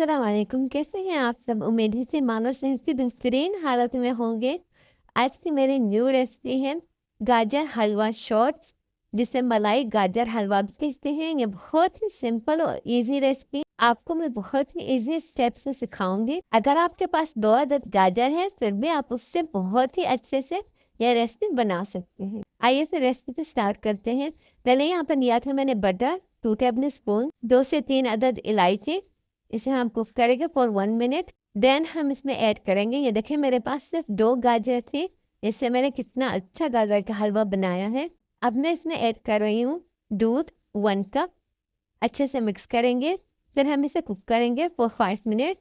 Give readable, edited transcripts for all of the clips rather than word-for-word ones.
अस्सलाम वालेकुम, कैसे हैं आप सब? उम्मीद है से मानो सेहत की बेहतरीन हालत में होंगे। आज की मेरी न्यू रेसिपी है गाजर हलवा शॉर्ट्स, जिसे मलाई गाजर हलवा भी कहते हैं। ये बहुत ही सिंपल और इजी रेसिपी आपको मैं बहुत ही इजी स्टेप से सिखाऊंगी। अगर आपके पास 2 अदद गाजर है फिर भी आप उससे बहुत ही अच्छे से यह रेसिपी बना सकते हैं। आइए फिर रेसिपी स्टार्ट करते हैं। पहले यहाँ पर लिया था मैंने बटर 2 टेबल स्पून, 2 से 3 अदद इलायची। इसे हम कुक करेंगे फॉर 1 मिनट। देन हम इसमें ऐड करेंगे, ये देखिए मेरे पास सिर्फ 2 गाजर थी, इससे मैंने कितना अच्छा गाजर का हलवा बनाया है। अब मैं इसमें ऐड कर रही हूँ दूध 1 कप। अच्छे से मिक्स करेंगे, फिर हम इसे कुक करेंगे फॉर 5 मिनट।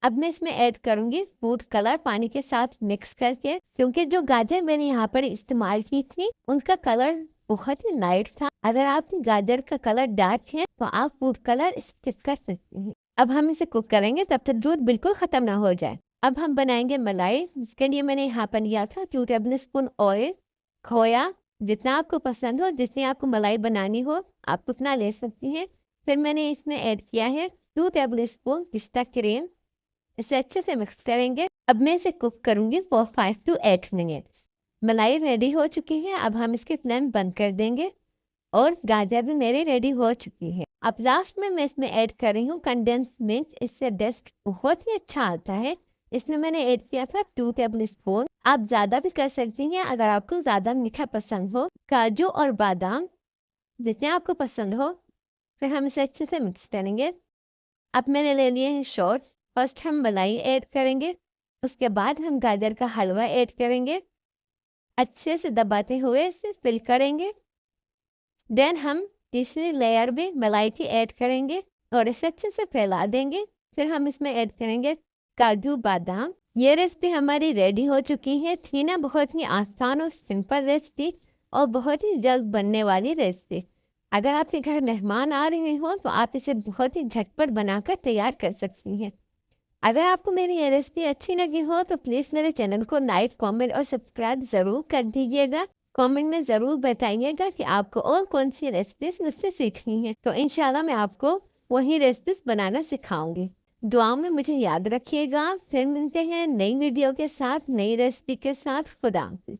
अब मैं इसमें ऐड करूंगी फूड कलर पानी के साथ मिक्स करके, क्योंकि जो गाजर मैंने यहाँ पर इस्तेमाल की थी उनका कलर बहुत ही लाइट था। अगर आपकी गाजर का कलर डार्क है तो आप फूड कलर स्किप कर सकते हैं। अब हम इसे कुक करेंगे तब तक दूध बिल्कुल खत्म ना हो जाए। अब हम बनाएंगे मलाई, जिसके लिए मैंने यहाँ पर लिया था 2 टेबल स्पून ऑयल। खोया जितना आपको पसंद हो, जितनी आपको मलाई बनानी हो आप उतना ले सकती हैं। फिर मैंने इसमें ऐड किया है 2 टेबल स्पून पिस्ता क्रीम। इसे अच्छे से मिक्स करेंगे। अब मैं इसे कुक करूंगी फॉर 5 to 8 मिनट्स। मलाई रेडी हो चुकी है, अब हम इसके फ्लेम बंद कर देंगे और गाजर भी मेरी रेडी हो चुकी है। अब लास्ट में मैं इसमें ऐड कर रही हूँ कंडेंस मिल्क, इससे टेस्ट बहुत ही अच्छा आता है। इसमें मैंने ऐड किया था 2 टेबल स्पून। आप ज़्यादा भी कर सकती हैं अगर आपको ज़्यादा मीठा पसंद हो। काजू और बादाम जितने आपको पसंद हो। फिर हम इसे अच्छे से मिक्स करेंगे। अब मैंने ले लिए हैं शॉर्ट्स। फर्स्ट हम मलाई ऐड करेंगे, उसके बाद हम गाजर का हलवा ऐड करेंगे। अच्छे से दबाते हुए इसे फिल करेंगे। देन हम तीसरी लेयर भी मलाई की ऐड करेंगे और इसे अच्छे से फैला देंगे। फिर हम इसमें ऐड करेंगे काजू बादाम। ये रेसिपी हमारी रेडी हो चुकी है। थी ना बहुत ही आसान और सिंपल रेसिपी और बहुत ही जल्द बनने वाली रेसिपी। अगर आपके घर मेहमान आ रहे हो तो आप इसे बहुत ही झटपट बनाकर तैयार कर सकती हैं। अगर आपको मेरी ये रेसिपी अच्छी लगी हो तो प्लीज़ मेरे चैनल को लाइक, कमेंट और सब्सक्राइब ज़रूर कर दीजिएगा। कमेंट में ज़रूर बताइएगा कि आपको और कौन सी रेसिपीज मुझसे सीखनी है, तो इंशाल्लाह मैं आपको वही रेसिपीज बनाना सिखाऊंगी। दुआ में मुझे याद रखिएगा। फिर मिलते हैं नई वीडियो के साथ, नई रेसिपी के साथ। खुदा हाफिज़।